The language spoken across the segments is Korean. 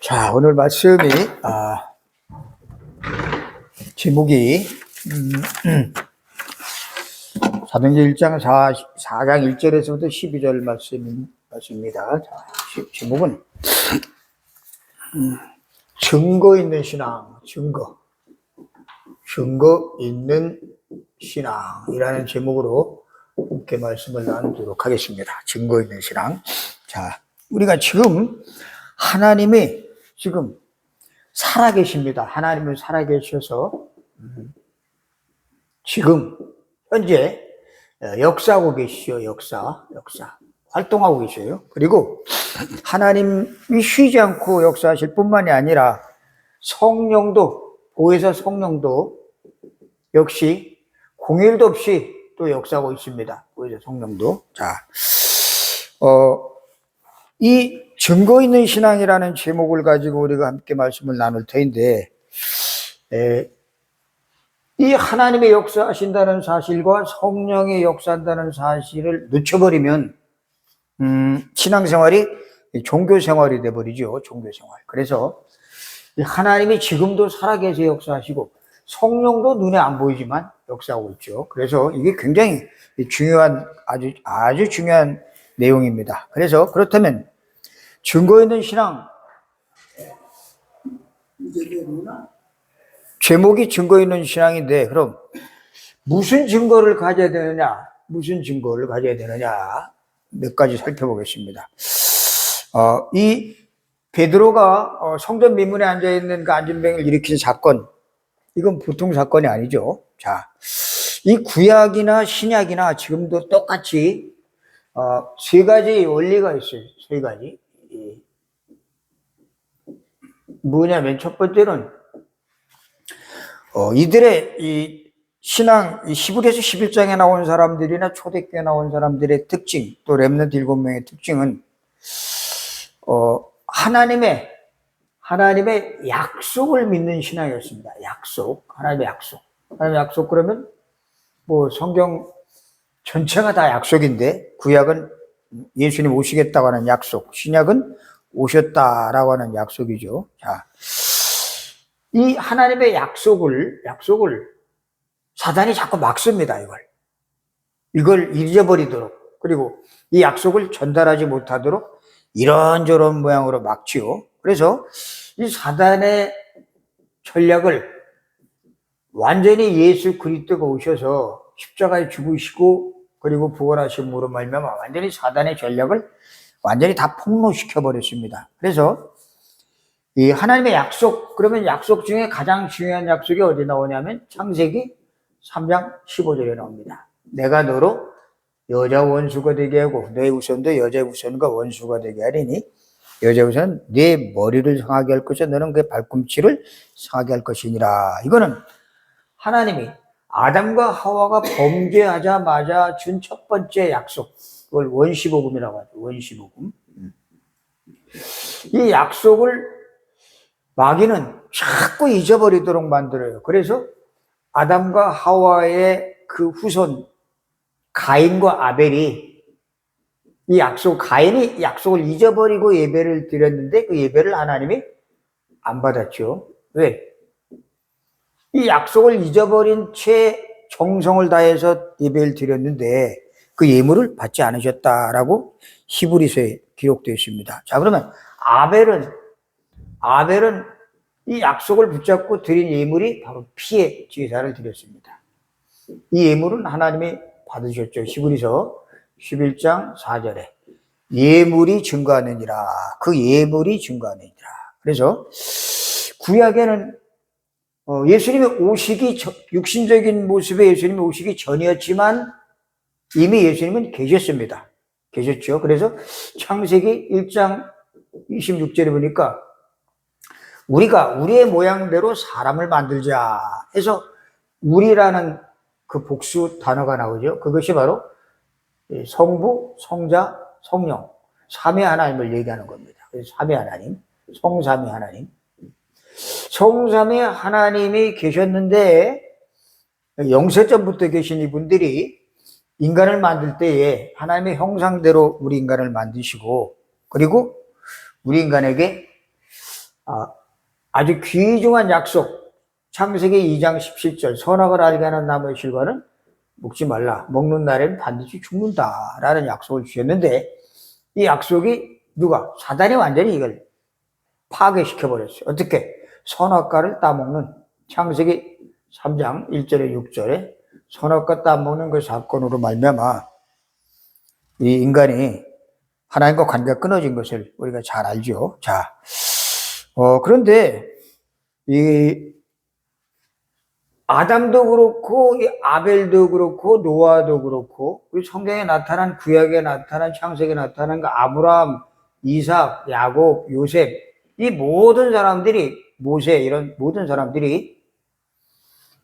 자, 오늘 말씀이, 제목이, 사도행전 1장 4장 1절에서부터 12절 말씀입니다. 자, 제목은, 증거 있는 신앙, 증거 있는 신앙이라는 제목으로 함께 말씀을 나누도록 하겠습니다. 증거 있는 신앙. 자, 우리가 지금 하나님이 지금 살아계십니다. 하나님은 살아계셔서 지금 현재 역사하고 계시죠. 역사 활동하고 계셔요. 그리고 하나님이 쉬지 않고 역사하실 뿐만이 아니라 성령도, 보혜사 성령도 역시 공일도 없이 또 역사하고 있습니다. 보혜사 성령도. 자, 이 증거 있는 신앙이라는 제목을 가지고 우리가 함께 말씀을 나눌 텐데, 이 하나님의 역사하신다는 사실과 성령의 역사한다는 사실을 놓쳐버리면 신앙생활이 종교생활이 돼버리죠. 종교생활. 그래서 하나님이 지금도 살아계셔 역사하시고 성령도 눈에 안 보이지만 역사하고 있죠. 그래서 이게 굉장히 중요한, 아주 중요한 내용입니다. 그래서 그렇다면 증거 있는 신앙, 제목이 증거 있는 신앙인데, 그럼 무슨 증거를 가져야 되느냐? 몇 가지 살펴보겠습니다. 이 베드로가 성전 미문에 앉아있는 그 안진뱅이를 일으킨 사건, 이건 보통 사건이 아니죠. 자, 이 구약이나 신약이나 지금도 똑같이 세 가지 원리가 있어요. 세 가지. 뭐냐면 첫 번째는 이들의 이 신앙, 이 히브리서 11장에 나온 사람들이나 초대교회에 나온 사람들의 특징, 또 렘넌트 7명의 특징은 하나님의 약속을 믿는 신앙이었습니다. 하나님의 약속 그러면 뭐 성경 전체가 다 약속인데, 구약은 예수님 오시겠다고 하는 약속, 신약은 오셨다라고 하는 약속이죠. 자, 이 하나님의 약속을 사단이 자꾸 막습니다. 이걸 잊어버리도록, 그리고 이 약속을 전달하지 못하도록 이런저런 모양으로 막지요. 그래서 이 사단의 전략을 완전히 예수 그리스도가 오셔서 십자가에 죽으시고 그리고 부활하심으로 말미암아 완전히 사단의 전략을 완전히 다 폭로시켜 버렸습니다. 그래서 이 하나님의 약속, 그러면 약속 중에 가장 중요한 약속이 어디 나오냐면 창세기 3장 15절에 나옵니다. 내가 너로 여자 원수가 되게 하고 너의 후손도 여자의 후손과 원수가 되게 하리니 여자의 후손은 네 머리를 상하게 할 것이요 너는 그의 발꿈치를 상하게 할 것이니라. 이거는 하나님이 아담과 하와가 범죄하자마자 준 첫 번째 약속, 그걸 원시복음이라고 하죠. 원시복음. 이 약속을 마귀는 자꾸 잊어버리도록 만들어요. 그래서 아담과 하와의 그 후손 가인과 아벨이 가인이 약속을 잊어버리고 예배를 드렸는데 그 예배를 하나님이 안 받았죠. 왜? 이 약속을 잊어버린 채 정성을 다해서 예배를 드렸는데 그 예물을 받지 않으셨다라고 히브리서에 기록되어 있습니다. 자, 그러면 아벨은 이 약속을 붙잡고 드린 예물이 바로 피의 제사를 드렸습니다. 이 예물은 하나님이 받으셨죠. 히브리서 11장 4절에 예물이 증거하느니라. 그 예물이 증거하느니라. 그래서 구약에는 예수님이 육신적인 모습의 예수님이 오시기 전이었지만 이미 예수님은 계셨죠. 그래서 창세기 1장 26절에 보니까 우리가 우리의 모양대로 사람을 만들자 해서 우리라는 그 복수 단어가 나오죠. 그것이 바로 성부, 성자, 성령, 삼위 하나님을 얘기하는 겁니다. 그래서 삼위 하나님, 성삼위 하나님. 성삼위 하나님이 계셨는데 영세전부터 계신 이분들이 인간을 만들 때에 하나님의 형상대로 우리 인간을 만드시고, 그리고 우리 인간에게 아주 귀중한 약속, 창세기 2장 17절, 선악을 알게 하는 나무의 실과는 먹지 말라. 먹는 날에는 반드시 죽는다. 라는 약속을 주셨는데, 이 약속이 누가? 사단이 완전히 이걸 파괴시켜버렸어요. 어떻게? 선악과를 따먹는 창세기 3장 1절에 6절에 선악과 따먹는 그 사건으로 말미암아 이 인간이 하나님과 관계가 끊어진 것을 우리가 잘 알죠. 자, 그런데 이 아담도 그렇고 이 아벨도 그렇고 노아도 그렇고 우리 성경에 나타난 구약에 나타난 창세기에 나타난 그 아브라함, 이삭, 야곱, 요셉 이 모든 사람들이 모세 이런 모든 사람들이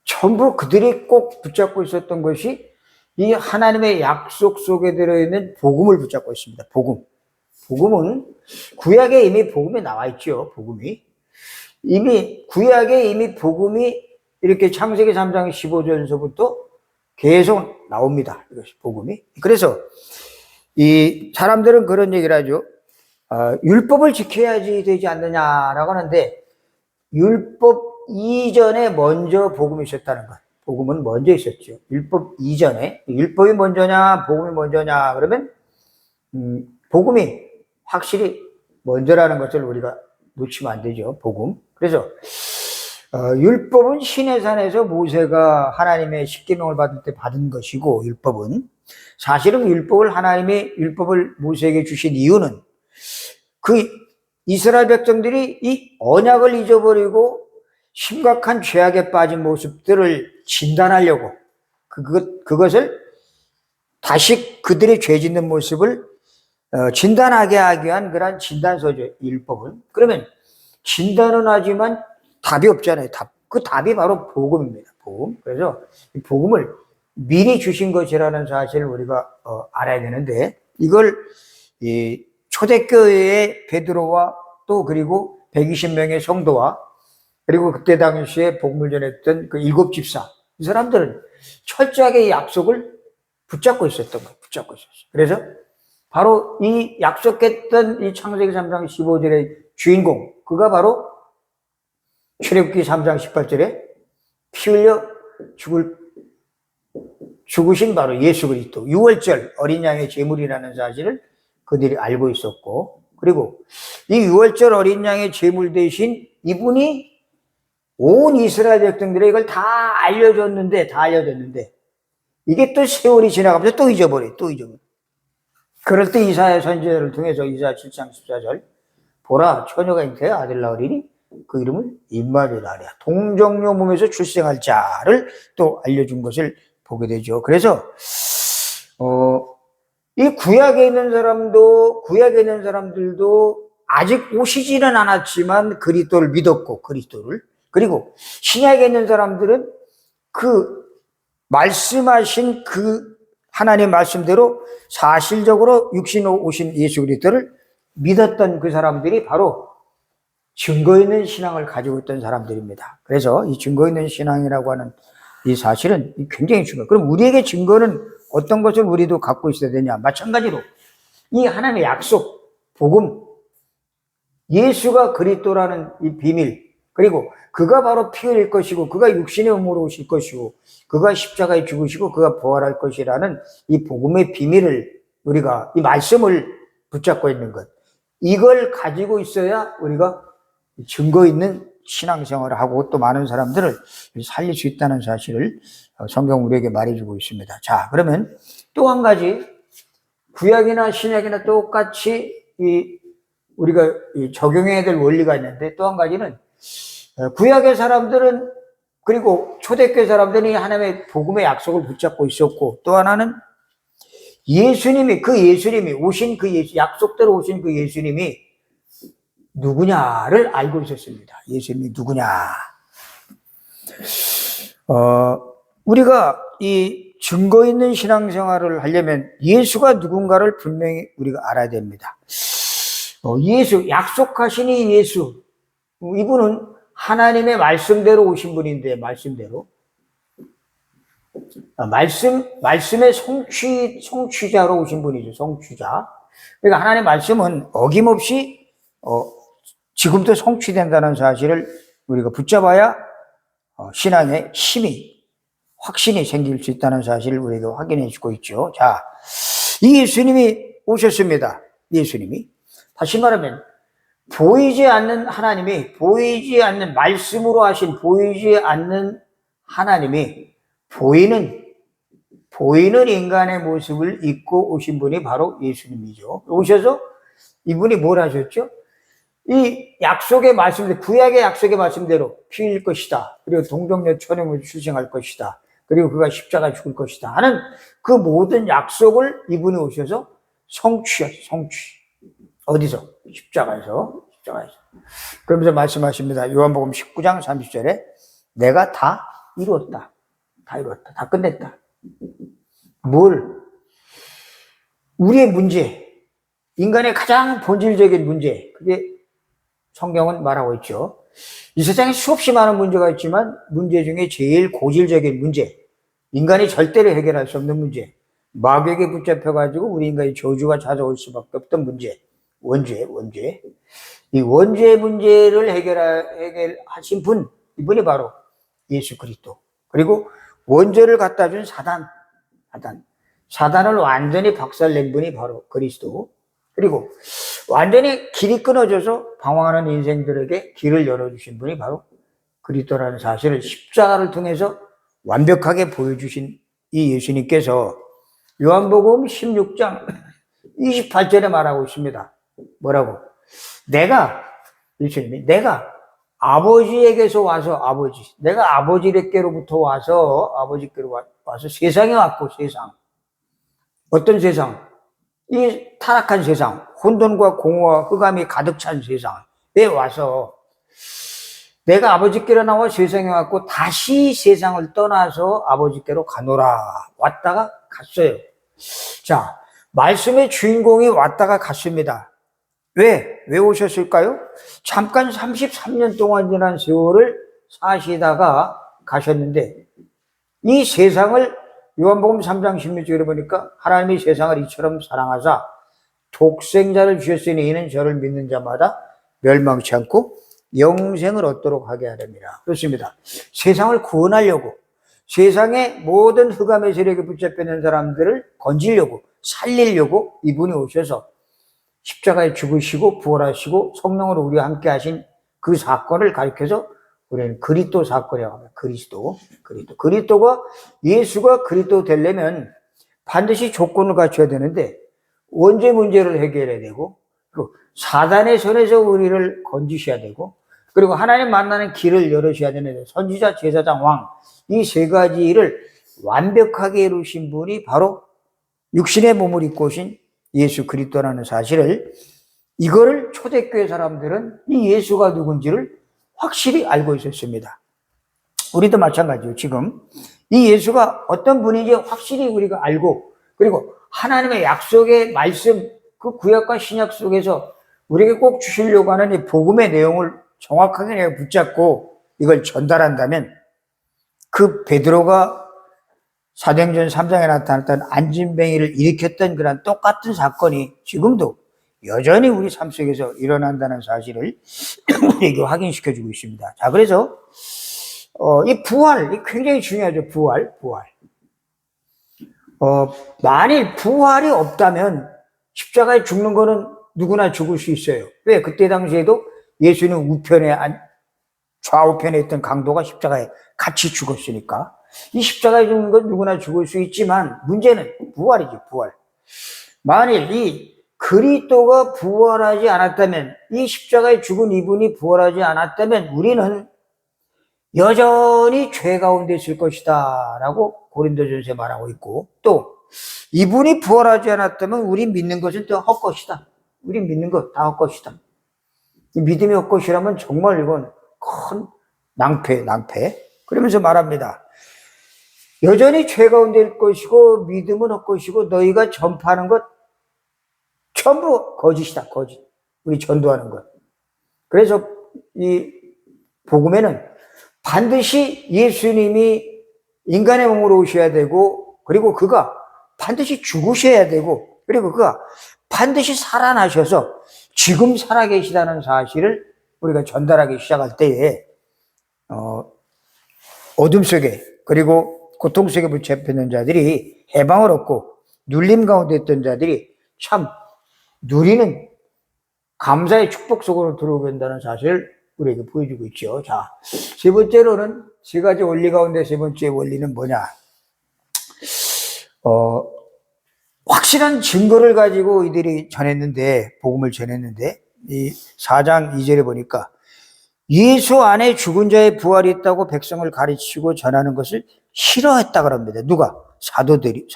전부 그들이 꼭 붙잡고 있었던 것이 이 하나님의 약속 속에 들어있는 복음을 붙잡고 있습니다. 복음은 구약에 이미 복음이 나와 있죠. 복음이 이미 구약에 이미 복음이 이렇게 창세기 3장 15절에서부터 계속 나옵니다. 이것이 복음이. 그래서 이 사람들은 그런 얘기를 하죠. 율법을 지켜야지 되지 않느냐라고 하는데 율법 이전에 먼저 복음이 있었다는 것. 복음은 먼저 있었죠. 율법 이전에. 율법이 먼저냐 복음이 먼저냐 그러면 복음이 확실히 먼저라는 것을 우리가 놓치면 안 되죠. 복음. 그래서 율법은 시내산에서 모세가 하나님의 십계명을 받을 때 받은 것이고 율법은 사실은 하나님의 율법을 모세에게 주신 이유는 그 이스라엘 백성들이 이 언약을 잊어버리고 심각한 죄악에 빠진 모습들을 진단하려고 그것을 다시 그들의 죄 짓는 모습을 진단하게 하기 위한 그런 진단서죠. 율법은. 그러면 진단은 하지만 답이 없잖아요. 그 답이 바로 복음입니다. 복음. 그래서 이 복음을 미리 주신 것이라는 사실을 우리가 알아야 되는데 이걸 이 초대교회의 베드로와 또 그리고 120명의 성도와 그리고 그때 당시에 복음을 전했던 그 7 집사 이 사람들은 철저하게 이 약속을 붙잡고 있었던 거예요. 붙잡고 있었어요. 그래서 바로 이 약속했던 이 창세기 3장 15절의 주인공 그가 바로 출애굽기 3장 18절에 피 흘려 죽으신 바로 예수 그리스도 6월절 어린 양의 제물이라는 사실을 그들이 알고 있었고 그리고 이 6월절 어린 양의 제물 대신 이분이 온 이스라엘 백성들에 이걸 다 알려줬는데 이게 또 세월이 지나가면서 또 잊어버려. 그럴 때 이사야 선지자를 통해서 이사야 7장 14절 보라 처녀가 잉태해 아들 낳으리니 그 이름을 임마누엘 하랴. 동정녀 몸에서 출생할 자를 또 알려준 것을 보게 되죠. 그래서 이 구약에 있는 사람들도 아직 오시지는 않았지만 그리스도를 믿었고 그리고 신약에 있는 사람들은 그 말씀하신 그 하나님의 말씀대로 사실적으로 육신으로 오신 예수 그리스도를 믿었던 그 사람들이 바로 증거 있는 신앙을 가지고 있던 사람들입니다. 그래서 이 증거 있는 신앙이라고 하는 이 사실은 굉장히 중요해요. 그럼 우리에게 증거는 어떤 것을 우리도 갖고 있어야 되냐? 마찬가지로 이 하나님의 약속, 복음, 예수가 그리스도라는 이 비밀, 그리고 그가 바로 피 흘릴 것이고 그가 육신의 몸으로 오실 것이고 그가 십자가에 죽으시고 그가 부활할 것이라는 이 복음의 비밀을 우리가 이 말씀을 붙잡고 있는 것, 이걸 가지고 있어야 우리가 증거 있는 신앙생활을 하고 또 많은 사람들을 살릴 수 있다는 사실을 성경 우리에게 말해주고 있습니다. 자, 그러면 또 한 가지 구약이나 신약이나 똑같이 우리가 적용해야 될 원리가 있는데 또 한 가지는 구약의 사람들은 그리고 초대교회 사람들이 하나님의 복음의 약속을 붙잡고 있었고 또 하나는 예수님이 오신 그 약속대로 오신 그 예수님이 누구냐를 알고 있었습니다. 예수님이 누구냐. 우리가 이 증거 있는 신앙생활을 하려면 예수가 누군가를 분명히 우리가 알아야 됩니다. 약속하신 이 예수, 이분은 하나님의 말씀대로 오신 분인데, 말씀의 성취자로 오신 분이죠, 성취자. 그러니까 하나님의 말씀은 어김없이, 지금도 성취된다는 사실을 우리가 붙잡아야 신앙의 힘이, 확신이 생길 수 있다는 사실을 우리에게 확인해 주고 있죠. 자, 이 예수님이 오셨습니다. 예수님이. 다시 말하면 보이지 않는 하나님이, 보이지 않는 말씀으로 하신 보이지 않는 하나님이 보이는 인간의 모습을 입고 오신 분이 바로 예수님이죠. 오셔서 이분이 뭘 하셨죠? 이 약속의 말씀대로, 구약의 약속의 말씀대로 피 흘릴 것이다. 그리고 동정녀 천형을 출생할 것이다. 그리고 그가 십자가 죽을 것이다 하는 그 모든 약속을 이분이 오셔서 성취. 어디서? 십자가에서. 그러면서 말씀하십니다. 요한복음 19장 30절에 내가 다 이루었다. 다 끝냈다. 뭘? 우리의 문제, 인간의 가장 본질적인 문제, 그게 성경은 말하고 있죠. 이 세상에 수없이 많은 문제가 있지만 문제 중에 제일 고질적인 문제, 인간이 절대로 해결할 수 없는 문제, 마귀에게 붙잡혀가지고 우리 인간의 저주가 찾아올 수밖에 없던 문제, 원죄. 이 원죄 문제를 해결하신 분, 이분이 바로 예수 그리스도. 그리고 원죄를 갖다 준 사단을 완전히 박살낸 분이 바로 그리스도. 그리고 완전히 길이 끊어져서 방황하는 인생들에게 길을 열어주신 분이 바로 그리스도라는 사실을 십자가를 통해서 완벽하게 보여주신 이 예수님께서 요한복음 16장 28절에 말하고 있습니다. 뭐라고? 예수님이 내가 아버지에게서 와서 내가 아버지께로부터 와서 세상에 왔고, 어떤 세상? 이 타락한 세상, 혼돈과 공허와 흑암이 가득 찬 세상에 와서 내가 아버지께로 나와 세상에 왔고 다시 세상을 떠나서 아버지께로 가노라. 왔다가 갔어요. 자, 말씀의 주인공이 왔다가 갔습니다. 왜 오셨을까요? 잠깐 33년 동안이라는 세월을 사시다가 가셨는데 이 세상을 요한복음 3장 16절에 보니까 하나님이 세상을 이처럼 사랑하사 독생자를 주셨으니 이는 저를 믿는 자마다 멸망치 않고 영생을 얻도록 하게 하렵니다. 그렇습니다. 세상을 구원하려고, 세상의 모든 흑암의 세력에 붙잡혀 있는 사람들을 건지려고, 살리려고 이분이 오셔서 십자가에 죽으시고 부활하시고 성령으로 우리와 함께 하신 그 사건을 가리켜서 우리는 그리스도 사건이라고 합니다. 그리스도가 예수가 그리스도 되려면 반드시 조건을 갖춰야 되는데 원죄 문제를 해결해야 되고, 그리고 사단의 손에서 우리를 건지셔야 되고, 그리고 하나님 만나는 길을 열으셔야 되는데 선지자, 제사장, 왕, 이 세 가지 일을 완벽하게 이루신 분이 바로 육신의 몸을 입고 오신 예수 그리스도라는 사실을, 이거를 초대교회 사람들은 이 예수가 누군지를 확실히 알고 있었습니다. 우리도 마찬가지예요. 지금 이 예수가 어떤 분인지 확실히 우리가 알고, 그리고 하나님의 약속의 말씀, 그 구약과 신약 속에서 우리에게 꼭 주시려고 하는 이 복음의 내용을 정확하게 내가 붙잡고 이걸 전달한다면, 그 베드로가 사도행전 3장에 나타났던 안진뱅이를 일으켰던 그런 똑같은 사건이 지금도 여전히 우리 삶 속에서 일어난다는 사실을 우리에게 확인시켜주고 있습니다. 자, 그래서 이 부활, 이 굉장히 중요하죠. 부활. 만일 부활이 없다면 십자가에 죽는 거는 누구나 죽을 수 있어요. 왜? 그때 당시에도 예수는 좌우편에 있던 강도가 십자가에 같이 죽었으니까. 이 십자가에 죽는 건 누구나 죽을 수 있지만 문제는 부활이죠. 부활. 만일 이 그리스도가 부활하지 않았다면, 이 십자가에 죽은 이분이 부활하지 않았다면 우리는 여전히 죄 가운데 있을 것이다 라고 고린도전서에 말하고 있고, 또 이분이 부활하지 않았다면 우리 믿는 것은 또 헛것이다. 우리 믿는 것 다 헛것이다. 이 믿음이 헛것이라면 정말 이건 큰 낭패. 그러면서 말합니다. 여전히 죄 가운데 있을 것이고 믿음은 헛것이고 너희가 전파하는 것 전부 거짓이다. 거짓. 우리 전도하는 것. 그래서 이 복음에는 반드시 예수님이 인간의 몸으로 오셔야 되고, 그리고 그가 반드시 죽으셔야 되고, 그리고 그가 반드시 살아나셔서 지금 살아계시다는 사실을 우리가 전달하기 시작할 때에 어둠 속에 그리고 고통 속에 붙잡혀있는 자들이 해방을 얻고 눌림 가운데 있던 자들이 참 누리는 감사의 축복 속으로 들어오게 된다는 사실을 우리에게 보여주고 있죠. 자, 세 번째로는 세 가지 원리 가운데 세 번째 원리는 뭐냐? 확실한 증거를 가지고 이들이 전했는데, 복음을 전했는데, 이 4장 2절에 보니까 예수 안에 죽은 자의 부활이 있다고 백성을 가르치고 전하는 것을 싫어했다 그럽니다. 누가? 사도들이,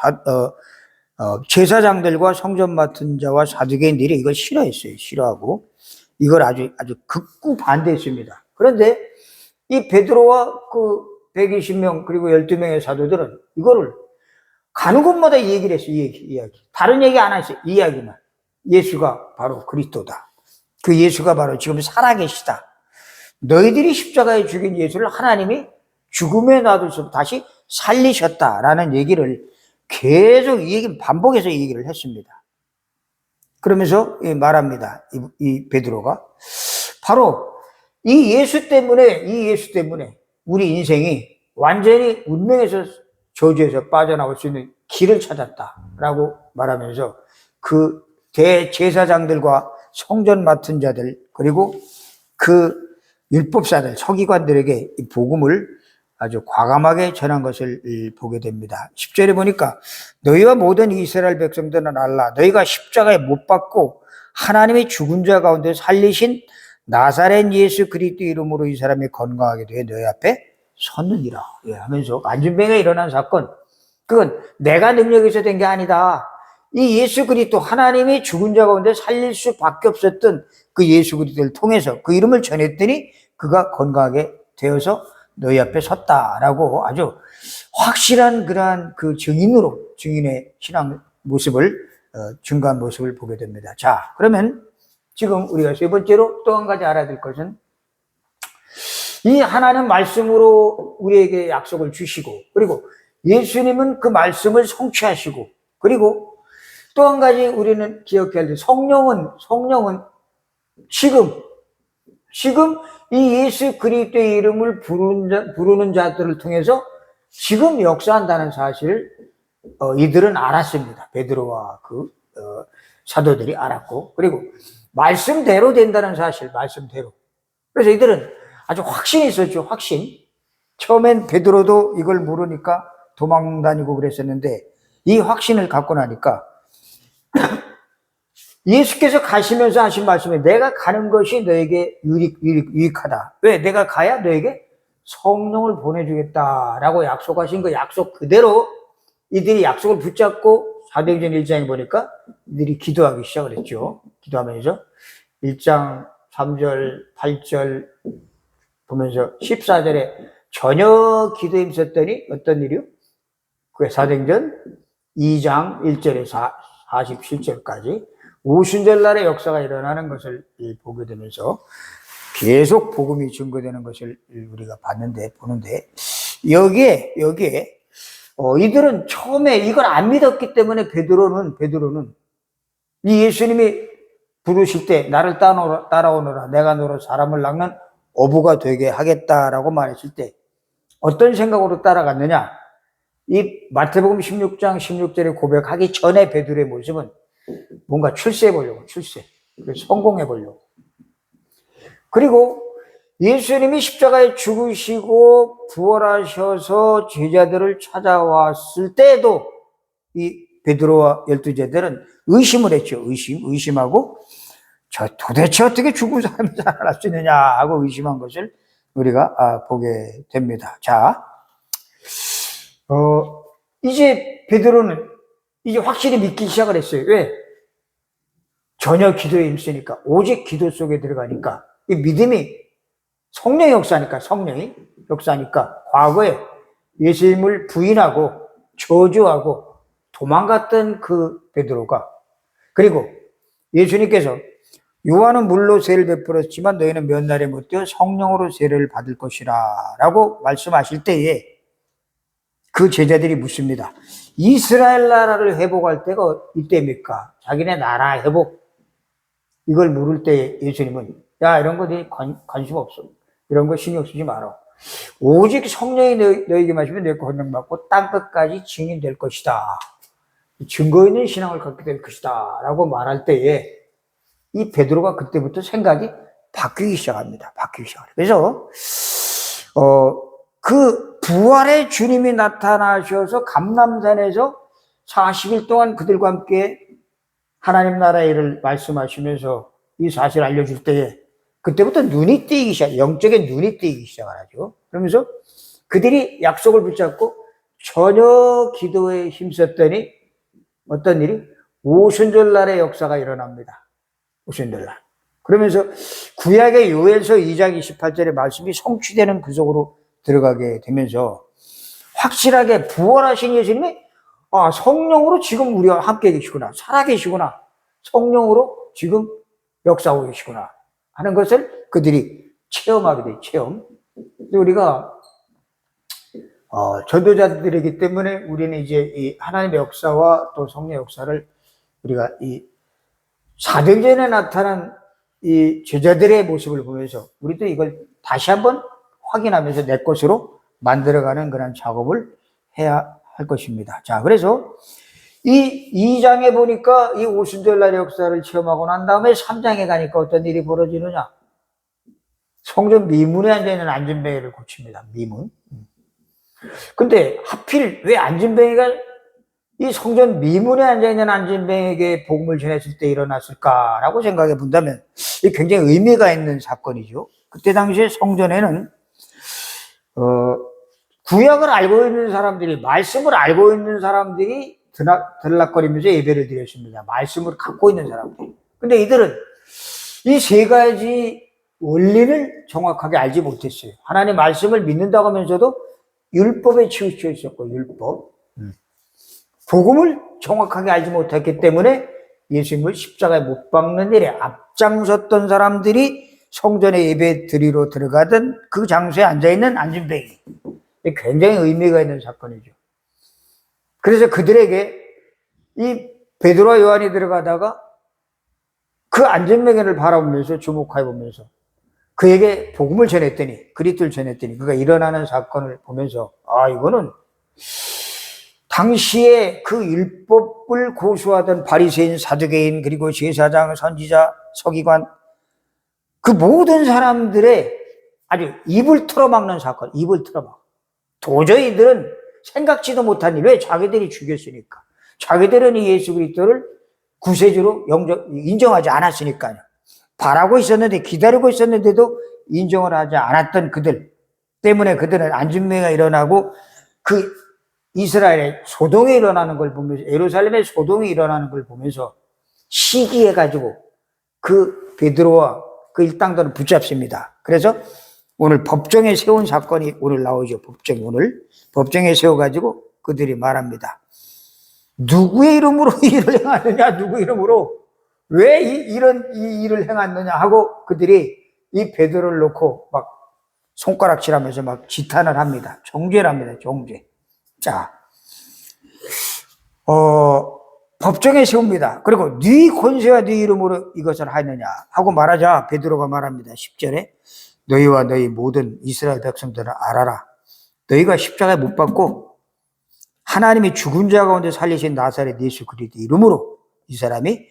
제사장들과 성전 맡은 자와 사두개인들이 이걸 싫어했어요. 싫어하고 이걸 아주 극구 반대했습니다. 그런데 이 베드로와 그 120명 그리고 12명의 사도들은 이거를 가는 곳마다 이 얘기를 했어요. 이야기. 다른 얘기 안 했어요. 이야기만. 예수가 바로 그리스도다. 그 예수가 바로 지금 살아계시다. 너희들이 십자가에 죽인 예수를 하나님이 죽음에 놔두셔서 다시 살리셨다라는 얘기를 계속 반복해서 이 얘기를 했습니다. 그러면서 말합니다. 이 베드로가 바로 이 예수 때문에 우리 인생이 완전히 운명에서 저주에서 빠져나올 수 있는 길을 찾았다라고 말하면서 그 대제사장들과 성전 맡은 자들 그리고 그 율법사들 서기관들에게 이 복음을 아주 과감하게 전한 것을 보게 됩니다. 10절에 보니까 너희와 모든 이스라엘 백성들은 알라 너희가 십자가에 못 박고 하나님의 죽은 자 가운데 살리신 나사렛 예수 그리스도 이름으로 이 사람이 건강하게 되어 너희 앞에 섰느니라 하면서 안진병에 일어난 사건 그건 내가 능력이 있어 된 게 아니다. 이 예수 그리스도 하나님이 죽은 자 가운데 살릴 수밖에 없었던 그 예수 그리스도를 통해서 그 이름을 전했더니 그가 건강하게 되어서 너희 앞에 섰다라고 아주 확실한 그러한 그 증인의 신앙 모습을 증거한 모습을 보게 됩니다. 자, 그러면 지금 우리가 세 번째로 또 한 가지 알아야 될 것은 이 하나님 말씀으로 우리에게 약속을 주시고 그리고 예수님은 그 말씀을 성취하시고 그리고 또 한 가지 우리는 기억해야 될 성령은 지금 이 예수 그리스도의 이름을 부르는 자들을 통해서 지금 역사한다는 사실을 이들은 알았습니다. 베드로와 그 사도들이 알았고 그리고 말씀대로 된다는 사실, 말씀대로. 그래서 이들은 아주 확신이 있었죠. 확신. 처음엔 베드로도 이걸 모르니까 도망 다니고 그랬었는데 이 확신을 갖고 나니까 예수께서 가시면서 하신 말씀에 내가 가는 것이 너에게 유익하다. 왜? 내가 가야 너에게 성령을 보내주겠다라고 약속하신 그 약속 그대로 이들이 약속을 붙잡고 사도행전 1장에 보니까 이들이 기도하기 시작을 했죠. 기도하면서 1장 3절 8절 보면서 14절에 전혀 기도에 힘썼더니 어떤 일이요? 그게 사도행전 2장 1절에서 47절까지 오순절날의 역사가 일어나는 것을 보게 되면서 계속 복음이 증거되는 것을 우리가 보는데 여기에 이들은 처음에 이걸 안 믿었기 때문에 베드로는 이 예수님이 부르실 때 나를 따라오너라 내가 너로 사람을 낚는 어부가 되게 하겠다라고 말했을 때 어떤 생각으로 따라갔느냐? 이 마태복음 16장 16절에 고백하기 전에 베드로의 모습은 뭔가 출세해보려고, 성공해보려고. 그리고 예수님이 십자가에 죽으시고 부활하셔서 제자들을 찾아왔을 때에도 이 베드로와 12제들은 의심을 했죠. 의심하고 도대체 어떻게 죽은 사람이 살아날 수 있느냐 하고 의심한 것을 우리가 보게 됩니다. 자, 이제 베드로는 이제 확실히 믿기 시작을 했어요. 왜? 전혀 기도에 힘쓰니까, 오직 기도 속에 들어가니까, 이 믿음이 성령의 역사니까, 과거에 예수님을 부인하고, 저주하고, 도망갔던 그 베드로가, 그리고 예수님께서 요한은 물로 세를 베풀었지만 너희는 몇 날에 못되어 성령으로 세를 받을 것이라 라고 말씀하실 때에 그 제자들이 묻습니다. 이스라엘 나라를 회복할 때가 이때입니까? 자기네 나라 회복. 이걸 물을 때 예수님은 야, 이런 거 관심 없어. 이런 거 신경 쓰지 마라. 오직 성령이 너에게 마시면 내 권능받고 땅끝까지 증인 될 것이다. 증거 있는 신앙을 갖게 될 것이다. 라고 말할 때에 이 베드로가 그때부터 생각이 바뀌기 시작합니다. 그래서, 그 부활의 주님이 나타나셔서 감람산에서 40일 동안 그들과 함께 하나님 나라의 일을 말씀하시면서 이 사실을 알려줄 때에 그때부터 눈이 띄기 시작, 영적인 눈이 띄기 시작하죠. 그러면서 그들이 약속을 붙잡고 전혀 기도에 힘썼더니 어떤 일이? 오순절날의 역사가 일어납니다. 오순절날. 그러면서 구약의 요엘서 2장 28절의 말씀이 성취되는 그 속으로 들어가게 되면서 확실하게 부활하신 예수님이 성령으로 지금 우리와 함께 계시구나. 살아계시구나. 성령으로 지금 역사하고 계시구나. 하는 것을 그들이 체험하게 돼요. 체험. 우리가 전도자들이기 때문에 우리는 이제 이 하나님의 역사와 또 성령의 역사를 우리가 이 사도행전에 나타난 이 제자들의 모습을 보면서 우리도 이걸 다시 한번 확인하면서 내 것으로 만들어가는 그런 작업을 해야 할 것입니다. 자, 그래서 이 2장에 보니까 이 오순절날의 역사를 체험하고 난 다음에 3장에 가니까 어떤 일이 벌어지느냐? 성전 미문에 앉아있는 안진뱅이를 고칩니다. 미문. 근데 하필 왜 안진뱅이가 이 성전 미문에 앉아있는 안진뱅이에게 복음을 전했을 때 일어났을까라고 생각해 본다면 이 굉장히 의미가 있는 사건이죠. 그때 당시에 성전에는 구약을 알고 있는 사람들이, 말씀을 알고 있는 사람들이 들락거리면서 예배를 드렸습니다. 말씀을 갖고 있는 사람들. 근데 이들은 이 세 가지 원리를 정확하게 알지 못했어요. 하나님의 말씀을 믿는다고 하면서도 율법에 치우쳐 있었고, 율법. 복음을 정확하게 알지 못했기 때문에 예수님을 십자가에 못 박는 일에 앞장섰던 사람들이 성전에 예배 드리러 들어가던 그 장소에 앉아있는 안진뱅이. 굉장히 의미가 있는 사건이죠. 그래서 그들에게 이 베드로와 요한이 들어가다가 그 안진뱅이를 바라보면서 주목해 보면서 그에게 복음을 전했더니, 그리스도를 전했더니 그가 일어나는 사건을 보면서 이거는 당시에 그 율법을 고수하던 바리새인, 사두개인, 그리고 제사장, 선지자, 서기관 그 모든 사람들의 아주 입을 틀어막는 사건, 입을 틀어막. 도저히 이들은 생각지도 못한 일, 왜? 자기들이 죽였으니까. 자기들은 이 예수 그리스도를 구세주로 인정하지 않았으니까요. 바라고 있었는데, 기다리고 있었는데도 인정을 하지 않았던 그들 때문에 그들은 안진뱅이가 일어나고 그 이스라엘의 소동이 일어나는 걸 보면서, 예루살렘의 소동이 일어나는 걸 보면서 시기해가지고 그 베드로와 그 일당들을 붙잡습니다. 그래서 오늘 법정에 세운 사건이 오늘 나오죠. 법정에 세워가지고 그들이 말합니다. 누구의 이름으로 이 일을 행하느냐? 누구 이름으로? 왜 이 일을 행하느냐? 하고 그들이 이 베드로를 놓고 막 손가락질하면서 막 지탄을 합니다. 정죄를 합니다. 정죄. 자, 법정에 세웁니다. 그리고 네 권세와 네 이름으로 이것을 하느냐? 하고 말하자 베드로가 말합니다. 10절에 너희와 너희 모든 이스라엘 백성들은 알아라. 너희가 십자가에 못 박고 하나님이 죽은 자 가운데 살리신 나사렛 예수 그리스도 이름으로 이 사람이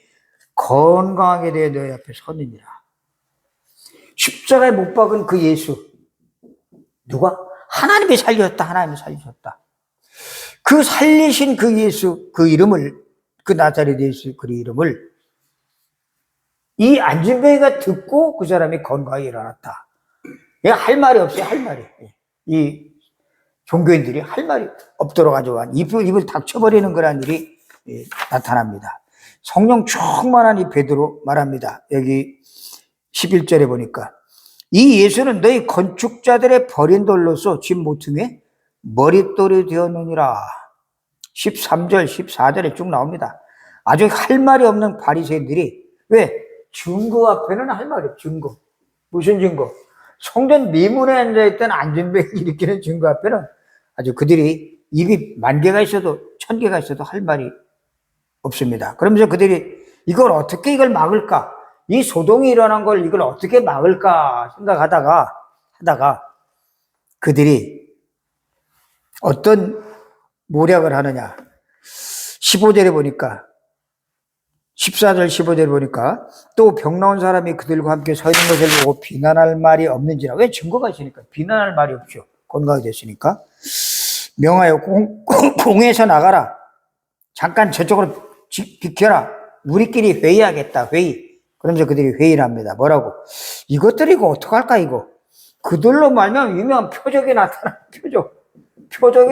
건강하게 되어 너희 앞에 섰느니라. 십자가에 못 박은 그 예수, 누가? 하나님이 살렸다. 하나님이 살리셨다. 그 살리신 그 예수, 그 이름을, 그 나사렛 예수 그 이름을 이 안진뱅이가 듣고 그 사람이 건강하게 일어났다. 할 말이 없어요. 할 말이. 이 종교인들이 할 말이 없도록 아주 입을 닥쳐버리는 그런 일이 나타납니다. 성령 충만한 이 베드로 말합니다. 여기 11절에 보니까 이 예수는 너희 건축자들의 버린 돌로서 집 모퉁이에 머릿돌이 되었느니라. 13절, 14절에 쭉 나옵니다. 아주 할 말이 없는 바리새인들이 왜? 증거 앞에는 할 말이 없어요. 증거. 무슨 증거? 성전 미문에 앉아있던 안진뱅이 일으키는 증거 앞에는 아주 그들이 입이 10,000개가 있어도 1,000개가 있어도 할 말이 없습니다. 그러면서 그들이 이걸 어떻게 이걸 막을까? 이 소동이 일어난 걸 이걸 어떻게 막을까 하다가 그들이 어떤 모략을 하느냐. 15절에 보니까 14절 15절에 보니까 또 병 나온 사람이 그들과 함께 서 있는 것을 보고 비난할 말이 없는지라. 왜? 증거가 있으니까. 비난할 말이 없죠. 건강이 됐으니까. 명하여 공에서 나가라. 잠깐 저쪽으로 비켜라. 우리끼리 회의하겠다. 회의. 그러면서 그들이 회의를 합니다. 뭐라고? 이것들이 이거 어떡할까 이거. 그들로 말면 유명한 표적이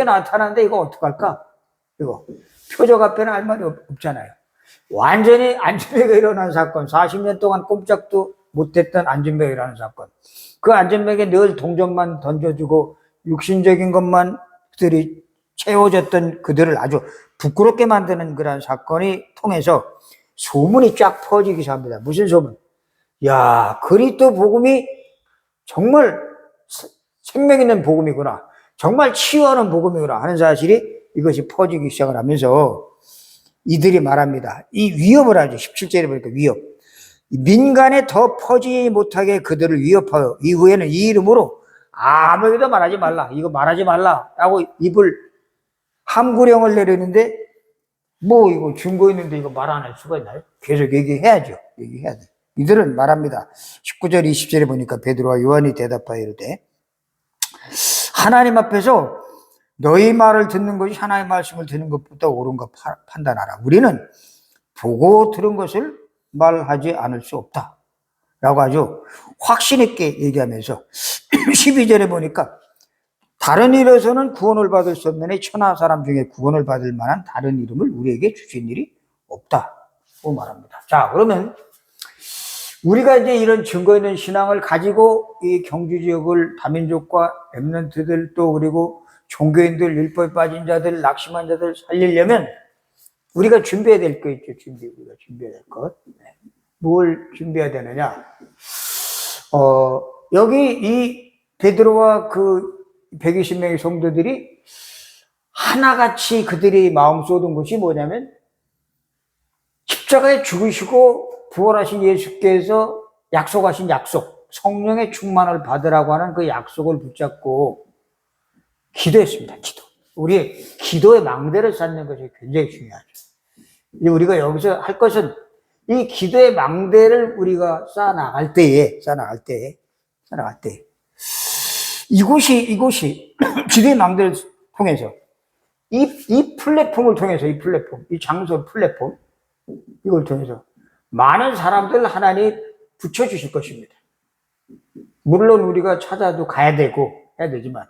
나타나는데 이거 어떡할까? 이거. 표적 앞에는 할 말이 없잖아요. 완전히 안전벨가 일어난 사건, 40년 동안 꼼짝도 못했던 안전벨가 일어나는 사건. 그 안전벨에 늘 동전만 던져주고 육신적인 것만 그들이 채워졌던 그들을 아주 부끄럽게 만드는 그런 사건이 통해서 소문이 쫙 퍼지기 시작합니다. 무슨 소문? 야, 그리스도 복음이 정말 생명 있는 복음이구나. 정말 치유하는 복음이구나 하는 사실이 이것이 퍼지기 시작을 하면서 이들이 말합니다. 이 위협을 하죠. 17절에 보니까 위협. 민간에 더 퍼지지 못하게 그들을 위협하여 이후에는 이 이름으로 아무에게도 말하지 말라. 이거 말하지 말라. 라고 입을 함구령을 내리는데 뭐 이거 증거 있는데 이거 말 안 할 수가 있나요? 계속 얘기해야죠. 얘기해야 돼. 이들은 말합니다. 19절 20절에 보니까 베드로와 요한이 대답하여 이르되 하나님 앞에서 너희 말을 듣는 것이 하나님의 말씀을 듣는 것보다 옳은가 판단하라. 우리는 보고 들은 것을 말하지 않을 수 없다. 라고 아주 확신 있게 얘기하면서 12절에 보니까 다른 일에서는 구원을 받을 수 없는 천하 사람 중에 구원을 받을 만한 다른 이름을 우리에게 주신 일이 없다고 말합니다. 자, 그러면 우리가 이제 이런 증거 있는 신앙을 가지고 이 경주 지역을 다민족과 렘넌트들 또 그리고 종교인들, 율법에 빠진 자들, 낙심한 자들 살리려면 우리가 준비해야 될 거 있죠. 우리가 준비해야 될 것. 뭘 준비해야 되느냐? 여기 이 베드로와 그 120명의 성도들이 하나같이 그들이 마음 쏟은 것이 뭐냐면 십자가에 죽으시고 부활하신 예수께서 약속하신 약속, 성령의 충만을 받으라고 하는 그 약속을 붙잡고 기도했습니다. 기도. 우리의 기도의 망대를 쌓는 것이 굉장히 중요하죠. 우리가 여기서 할 것은 이 기도의 망대를 우리가 쌓아나갈 때에 이곳이 기도의 망대를 통해서 이 플랫폼을 통해서 이 장소 플랫폼 이걸 통해서 많은 사람들 하나님 붙여주실 것입니다. 물론 우리가 찾아도 가야 되고 해야 되지만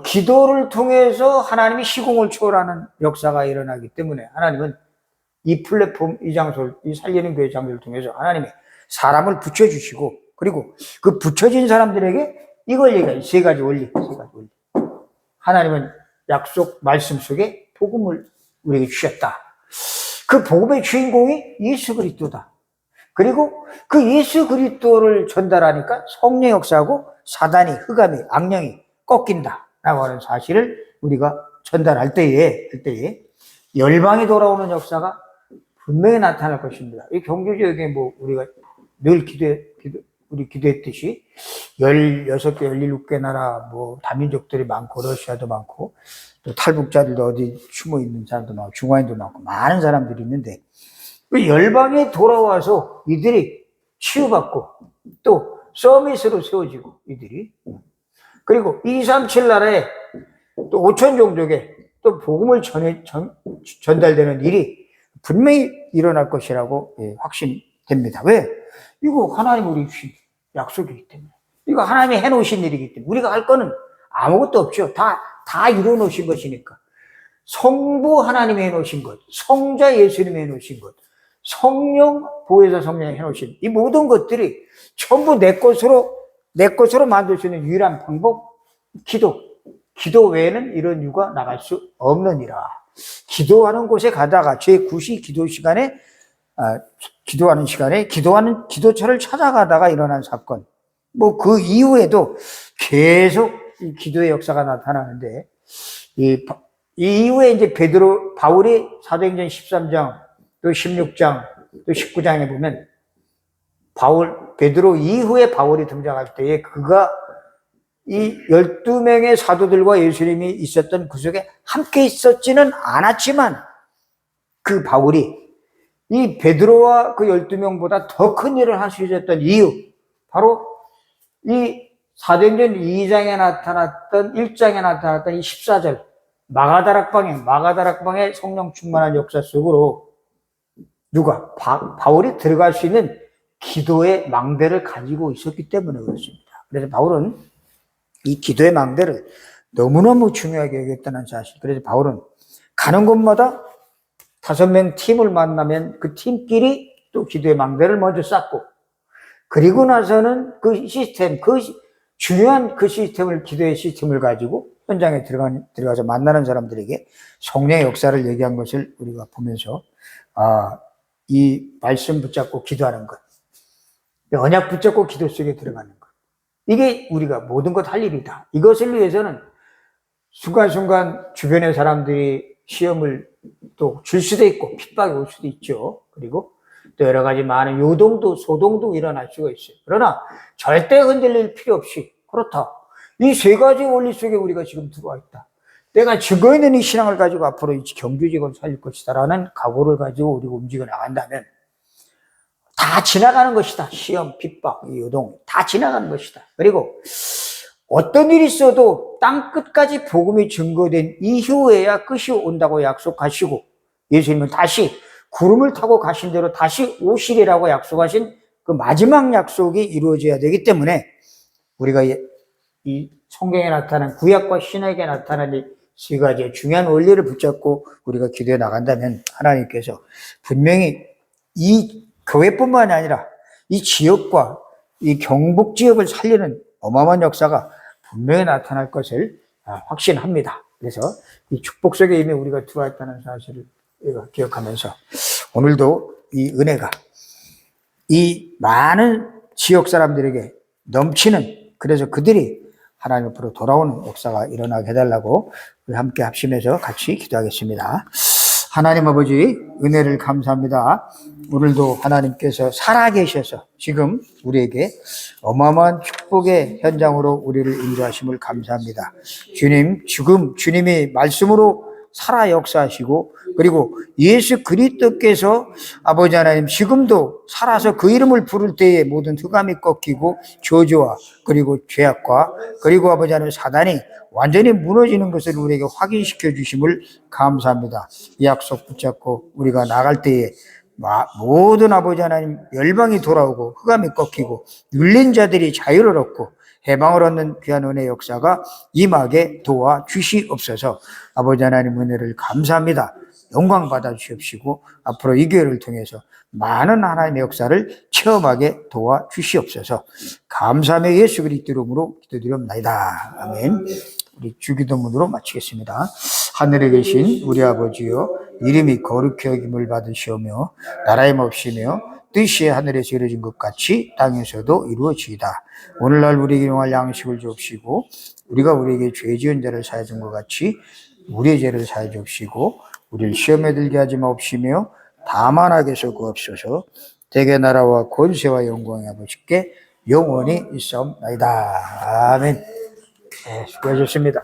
기도를 통해서 하나님이 시공을 초월하는 역사가 일어나기 때문에 하나님은 이 플랫폼, 이 장소를, 이 살리는 교회 장소를 통해서 하나님이 사람을 붙여주시고 그리고 그 붙여진 사람들에게 이걸 얘기해요. 세 가지 원리. 하나님은 약속 말씀 속에 복음을 우리에게 주셨다. 그 복음의 주인공이 예수 그리스도다. 그리고 그 예수 그리스도를 전달하니까 성령 역사하고 사단이, 흑암이, 악령이 꺾인다라고 하는 사실을 우리가 전달할 때에 열방이 돌아오는 역사가 분명히 나타날 것입니다. 이 경주 지역에 뭐 우리가 늘 기도했듯이 16개, 17개 나라 뭐 다민족들이 많고 러시아도 많고 또 탈북자들도 어디 숨어 있는 사람도 많고 중화인도 많고 많은 사람들이 있는데 열방에 돌아와서 이들이 치유받고 또 서밋으로 세워지고 이들이 그리고 237 나라에 또 5천 종족에 또 복음을 전달되는 일이 분명히 일어날 것이라고 확신됩니다. 왜? 이거 하나님 우리 주신 약속이기 때문에. 이거 하나님이 해놓으신 일이기 때문에. 우리가 할 거는 아무것도 없죠. 다 이루어놓으신 것이니까. 성부 하나님이 해놓으신 것, 성자 예수님이 해놓으신 것, 성령, 보혜사 성령이 해놓으신 이 모든 것들이 전부 내 것으로 만들 수 있는 유일한 방법, 기도 외에는 이런 이유가 나갈 수 없느니라. 기도하는 곳에 가다가 제9시 기도하는 시간에 기도처를 찾아가다가 일어난 사건. 뭐 그 이후에도 계속 이 기도의 역사가 나타나는데 이 이후에 이제 바울이 사도행전 13장 또 16장 또 19장에 보면 베드로 이후에 바울이 등장할 때에 그가 이 12명의 사도들과 예수님이 있었던 그 속에 함께 있었지는 않았지만 그 바울이 이 베드로와 그 12명보다 더 큰 일을 할 수 있었던 이유, 바로 이 사도행전 2장에 나타났던 1장에 나타났던 이 14절 마가다락방의 성령 충만한 역사 속으로 누가 바울이 들어갈 수 있는 기도의 망대를 가지고 있었기 때문에 그렇습니다. 그래서 바울은 이 기도의 망대를 너무너무 중요하게 여겼다는 사실. 그래서 바울은 가는 곳마다 5명 팀을 만나면 그 팀끼리 또 기도의 망대를 먼저 쌓고, 그리고 나서는 그 시스템, 중요한 그 시스템을, 기도의 시스템을 가지고 현장에 들어가서 만나는 사람들에게 성령의 역사를 얘기한 것을 우리가 보면서, 이 말씀 붙잡고 기도하는 것, 언약 붙잡고 기도 속에 들어가는 것, 이게 우리가 모든 것 할 일이다. 이것을 위해서는 순간순간 주변의 사람들이 시험을 또 줄 수도 있고 핍박이 올 수도 있죠. 그리고 또 여러 가지 많은 요동도 소동도 일어날 수가 있어요. 그러나 절대 흔들릴 필요 없이, 그렇다, 이 3가지 원리 속에 우리가 지금 들어와 있다, 내가 증거 있는 이 신앙을 가지고 앞으로 이 경주직을 살릴 것이다 라는 각오를 가지고 우리가 움직여 나간다면 다 지나가는 것이다. 시험, 핍박, 요동 다 지나가는 것이다. 그리고 어떤 일이 있어도 땅끝까지 복음이 증거된 이후에야 끝이 온다고 약속하시고, 예수님은 다시 구름을 타고 가신 대로 다시 오시리라고 약속하신 그 마지막 약속이 이루어져야 되기 때문에 우리가 이 성경에 나타난, 구약과 신약에 나타난 이 3가지의 중요한 원리를 붙잡고 우리가 기도해 나간다면 하나님께서 분명히 이 교회뿐만이 아니라 이 지역과 이 경북 지역을 살리는 어마어마한 역사가 분명히 나타날 것을 확신합니다. 그래서 이 축복 속에 이미 우리가 들어왔다는 사실을 기억하면서 오늘도 이 은혜가 이 많은 지역 사람들에게 넘치는, 그래서 그들이 하나님 앞으로 돌아오는 역사가 일어나게 해달라고 우리 함께 합심해서 같이 기도하겠습니다. 하나님 아버지, 은혜를 감사합니다. 오늘도 하나님께서 살아계셔서 지금 우리에게 어마어마한 축복의 현장으로 우리를 인도하심을 감사합니다. 주님, 지금 주님이 말씀으로 살아 역사하시고, 그리고 예수 그리스도께서 아버지 하나님 지금도 살아서 그 이름을 부를 때에 모든 흑암이 꺾이고 저주와 그리고 죄악과 그리고 아버지 하나님 사단이 완전히 무너지는 것을 우리에게 확인시켜 주심을 감사합니다. 이 약속 붙잡고 우리가 나갈 때에 모든 아버지 하나님 열방이 돌아오고 흑암이 꺾이고 눌린 자들이 자유를 얻고 해방을 얻는 귀한 은혜의 역사가 임하게 도와 주시옵소서. 아버지 하나님 은혜를 감사합니다. 영광 받아 주시옵시고 앞으로 이 교회를 통해서 많은 하나님의 역사를 체험하게 도와 주시옵소서. 감사하며 예수 그리스도 이름으로 기도드립니다. 아멘. 우리 주기도문으로 마치겠습니다. 하늘에 계신 우리 아버지여, 이름이 거룩히 여김을 받으시오며 나라의 몹시며 뜻이 하늘에서 이루어진 것 같이 땅에서도 이루어지이다. 오늘날 우리에게 용할 양식을 주옵시고 우리가 우리에게 죄 지은 자를 사하여 준 것 같이 우리의 죄를 사하여 주옵시고 우리를 시험에 들게 하지 마옵시며 다만 악에서 구하옵소서. 대개 나라와 권세와 영광이 아버지께 영원히 있사옵나이다. 아멘. 네, 수고하셨습니다.